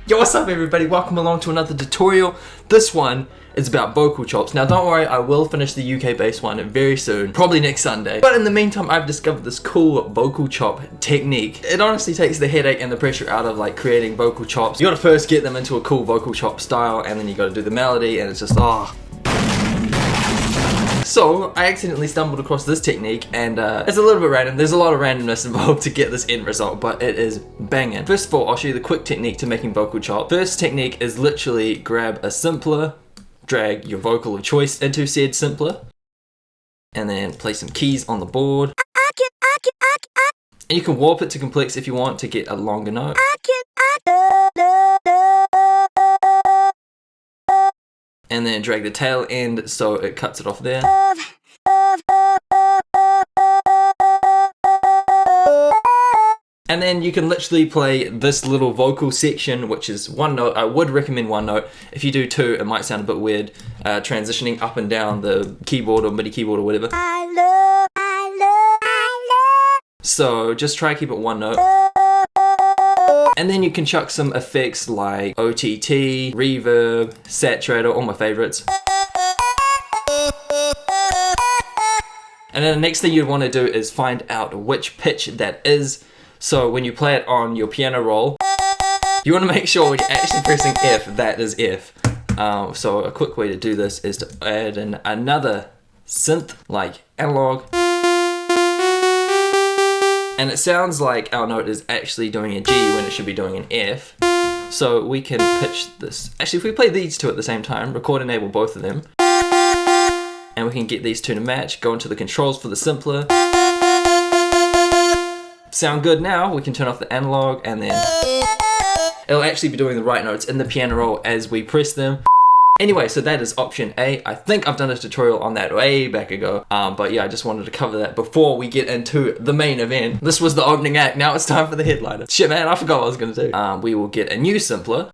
Yo, what's up everybody? Welcome along to another tutorial. This one is about vocal chops. Now don't worry, I will finish the UK based one very soon, probably next Sunday. But in the meantime, I've discovered this cool vocal chop technique. It honestly takes the headache and the pressure out of like creating vocal chops. You gotta first get them into a cool vocal chop style, and then you gotta do the melody, and it's just So, I accidentally stumbled across this technique, and it's a little bit random. There's a lot of randomness involved to get this end result, but it is banging. First of all, I'll show you the quick technique to making vocal chop. First technique is literally grab a simpler, drag your vocal of choice into said simpler, and then place some keys on the board. And you can warp it to complex if you want to get a longer note. And then drag the tail end so it cuts it off there. And then you can literally play this little vocal section, which is one note. I would recommend one note. If you do two, it might sound a bit weird, transitioning up and down the keyboard or MIDI keyboard or whatever. So just try to keep it one note. And then you can chuck some effects like OTT, reverb, saturator, all my favorites. And then the next thing you'd want to do is find out which pitch that is. So when you play it on your piano roll, you want to make sure when you're actually pressing F, that is F. So a quick way to do this is to add in another synth, like analog. And it sounds like our note is actually doing a G when it should be doing an F. So we can pitch this. Actually, if we play these two at the same time, record enable both of them. And we can get these two to match, go into the controls for the simpler. Sound good now, we can turn off the analog, and then it'll actually be doing the right notes in the piano roll as we press them. Anyway, so that is option A. I think I've done a tutorial on that way back ago, but yeah, I just wanted to cover that before we get into the main event. This was the opening act, now it's time for the headliner. Shit man, I forgot what I was gonna do. We will get a new simpler,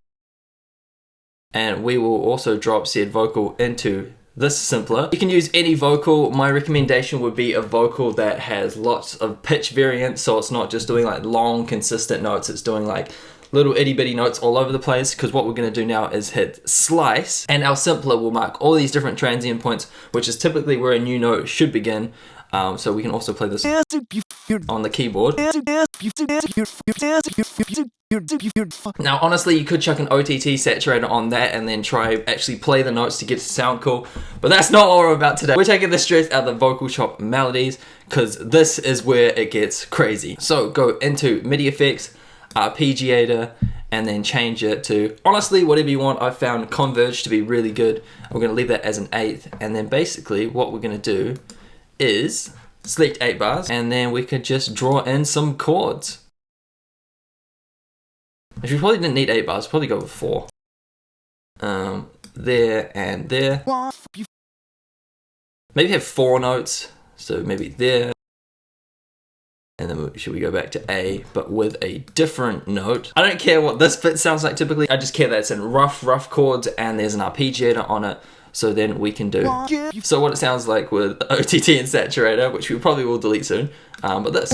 and we will also drop said vocal into this simpler. You can use any vocal. My recommendation would be a vocal that has lots of pitch variance, so it's not just doing like long consistent notes, it's doing like little itty bitty notes all over the place, because what we're going to do now is hit slice, and our simpler will mark all these different transient points, which is typically where a new note should begin. So we can also play this on the keyboard. Now honestly, you could chuck an OTT saturator on that and then try actually play the notes to get it to sound cool, but that's not what we're about today. We're taking the stress out of the vocal chop melodies, because this is where it gets crazy. So go into MIDI effects, arpeggiator, and then change it to honestly whatever you want. I found converge to be really good. We're going to leave that as an 8th, and then basically what we're going to do is select 8 bars, and then we could just draw in some chords. If you probably didn't need 8 bars, probably go with 4. There and there. Maybe have 4 notes, so maybe there. And then should we go back to A, but with a different note. I don't care what this bit sounds like typically, I just care that it's in rough chords and there's an arpeggiator on it. So then we can do, so what it sounds like with OTT and saturator, which we probably will delete soon, but this.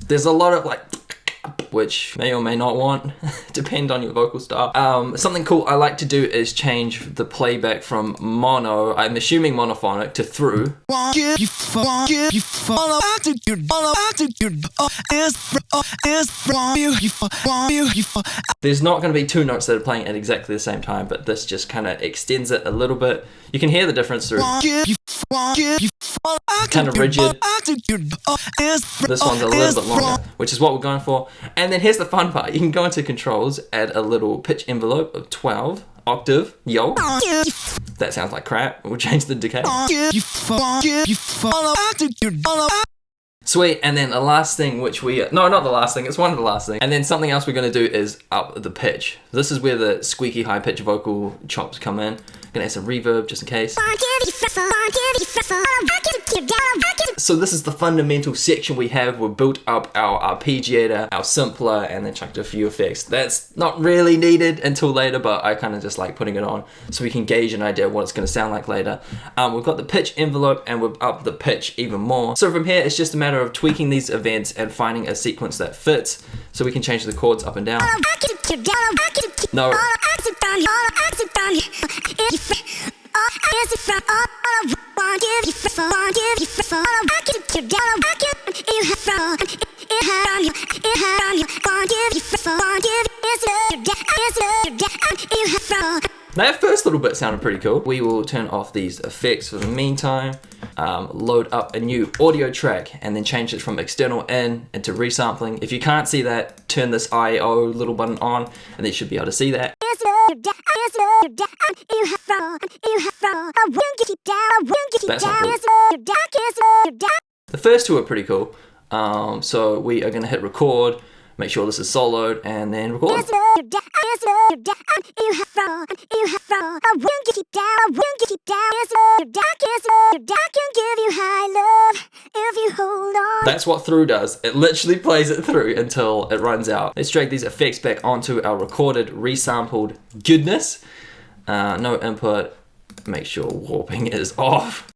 There's a lot of like, which may or may not want, depend on your vocal style. Something cool I like to do is change the playback from mono, I'm assuming monophonic, to through. There's not going to be 2 notes that are playing at exactly the same time, but this just kind of extends it a little bit. You can hear the difference through. Kind of rigid. This one's a little bit longer, which is what we're going for. And then here's the fun part. You can go into controls, add a little pitch envelope of 12, octave, yo. That sounds like crap. We'll change the decay. Sweet, and then the last thing which we, no, not the last thing, it's one of the last things. And then something else we're gonna do is up the pitch. This is where the squeaky high pitch vocal chops come in. Gonna add some reverb just in case. So this is the fundamental section we have. We've built up our arpeggiator, our simpler, and then chucked a few effects. That's not really needed until later, but I kind of just like putting it on so we can gauge an idea of what it's going to sound like later. We've got the pitch envelope and we've upped the pitch even more. So from here, it's just a matter of tweaking these events and finding a sequence that fits so we can change the chords up and down. No. That first little bit sounded pretty cool. We will turn off these effects for the meantime, load up a new audio track, and then change it from external in into resampling. If you can't see that, turn this I/O little button on, and then you should be able to see that. That's not cool. The first two are pretty cool. So we are going to hit record, make sure this is soloed, and then record. That's what through does. It literally plays it through until it runs out. Let's drag these effects back onto our recorded, resampled goodness. No input. Make sure warping is off.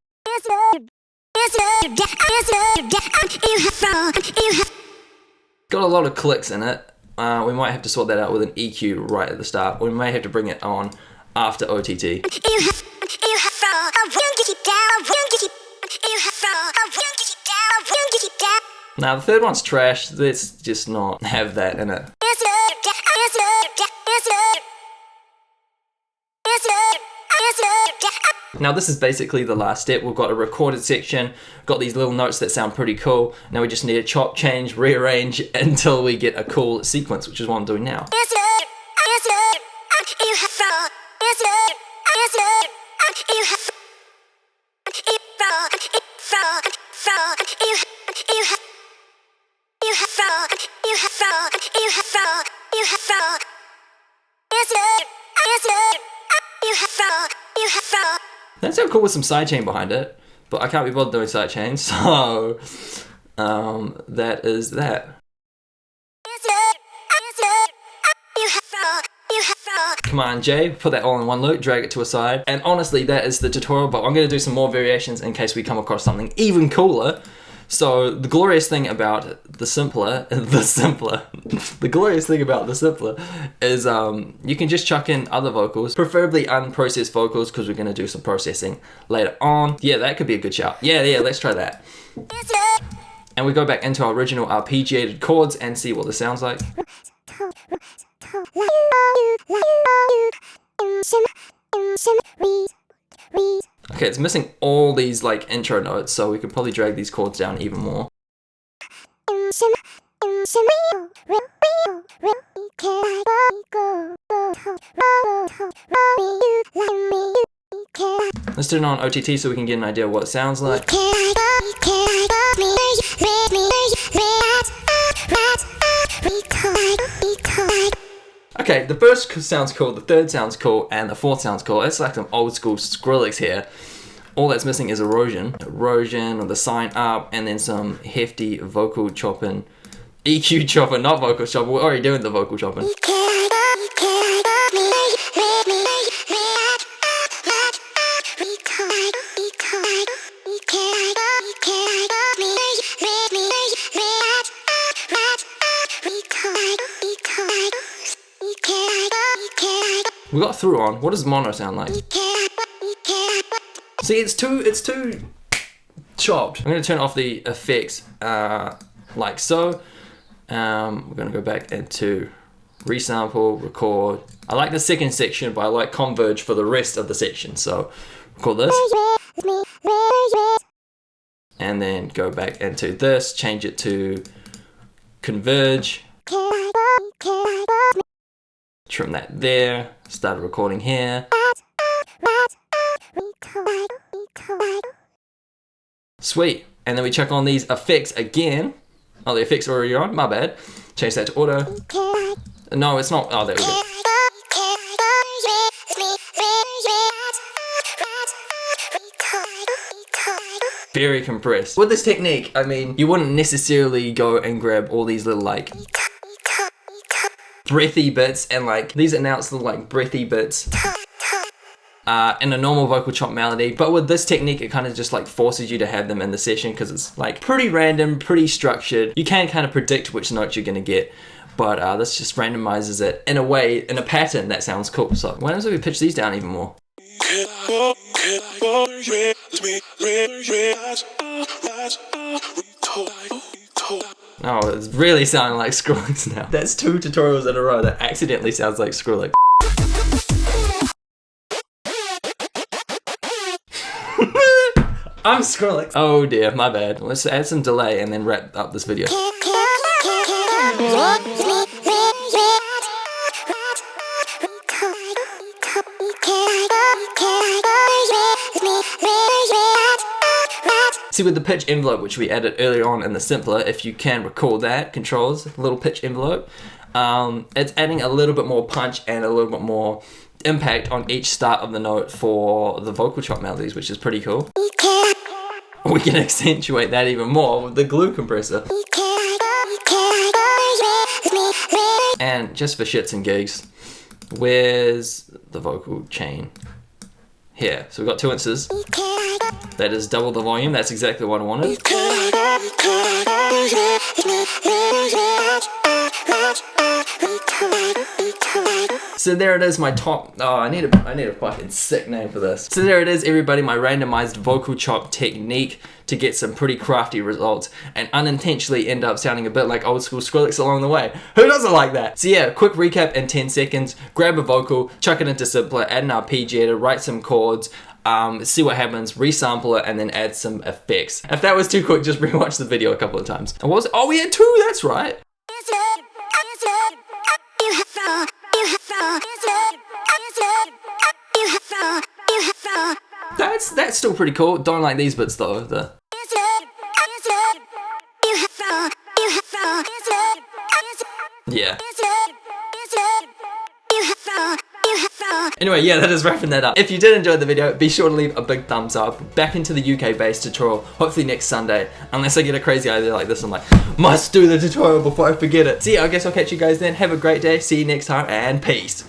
Got a lot of clicks in it. We might have to sort that out with an EQ right at the start. We may have to bring it on after OTT. Now the third one's trash. Let's just not have that in it. Now this is basically the last step. We've got a recorded section, got these little notes that sound pretty cool. Now we just need to chop, change, rearrange until we get a cool sequence, which is what I'm doing now. That sounds cool with some sidechain behind it, but I can't be bothered doing sidechain, so that is that. Command J, put that all in one loop, drag it to a side, and honestly that is the tutorial, but I'm going to do some more variations in case we come across something even cooler. So the glorious thing about the simpler is you can just chuck in other vocals, preferably unprocessed vocals, because we're going to do some processing later on. Yeah, that could be a good shout. Yeah, let's try that. And we go back into our original arpeggiated chords and see what this sounds like. Okay, it's missing all these like intro notes, so we could probably drag these chords down even more. Let's turn on OTT so we can get an idea of what it sounds like. Okay, the first sounds cool, the third sounds cool, and the fourth sounds cool. It's like some old school Skrillex here. All that's missing is erosion. Erosion, or the sign up, and then some hefty vocal chopping. EQ chopping, not vocal chopping. We're already doing the vocal chopping. We got through on. What does mono sound like? See, it's too chopped. I'm gonna turn off the effects like so. We're gonna go back into resample, record. I like the second section, but I like converge for the rest of the section. So record this. And then go back into this, change it to converge. Trim that there, start recording here. Sweet, and then we check on these effects again. Oh, the effects are already on, my bad. Change that to auto. No, it's not, oh, there we go. very compressed. With this technique, I mean, you wouldn't necessarily go and grab all these little like breathy bits and like these announced little like breathy bits in a normal vocal chop melody, but with this technique it kind of just like forces you to have them in the session because it's like pretty random, pretty structured. You can kind of predict which notes you're gonna get, but this just randomizes it in a way, in a pattern that sounds cool. So why don't we pitch these down even more? Oh, it's really sounding like Skrillex now. That's 2 tutorials in a row that accidentally sounds like Skrillex. I'm Skrillex. Oh dear, my bad. Let's add some delay and then wrap up this video. See, with the pitch envelope, which we added earlier on in the simpler, if you can recall that, controls, little pitch envelope, it's adding a little bit more punch and a little bit more impact on each start of the note for the vocal chop melodies, which is pretty cool. We can accentuate that even more with the glue compressor. And just for shits and gigs, where's the vocal chain? Here. So we've got 2 inches. That is double the volume. That's exactly what I wanted. So there it is, my top. Oh, I need a fucking sick name for this. So there it is, everybody, my randomized vocal chop technique to get some pretty crafty results and unintentionally end up sounding a bit like old school Skrillex along the way. Who doesn't like that? So yeah, quick recap in 10 seconds. Grab a vocal, chuck it into simpler, add an arpeggiator, write some chords, see what happens, resample it, and then add some effects. If that was too quick, just rewatch the video a couple of times. And what was it? Oh, we had 2, that's right. That's still pretty cool. Don't like these bits though. Yeah. Anyway, yeah, that is wrapping that up. If you did enjoy the video, be sure to leave a big thumbs up. Back into the UK based tutorial, hopefully next Sunday. Unless I get a crazy idea like this, I'm like, must do the tutorial before I forget it. So yeah, I guess I'll catch you guys then. Have a great day. See you next time and peace.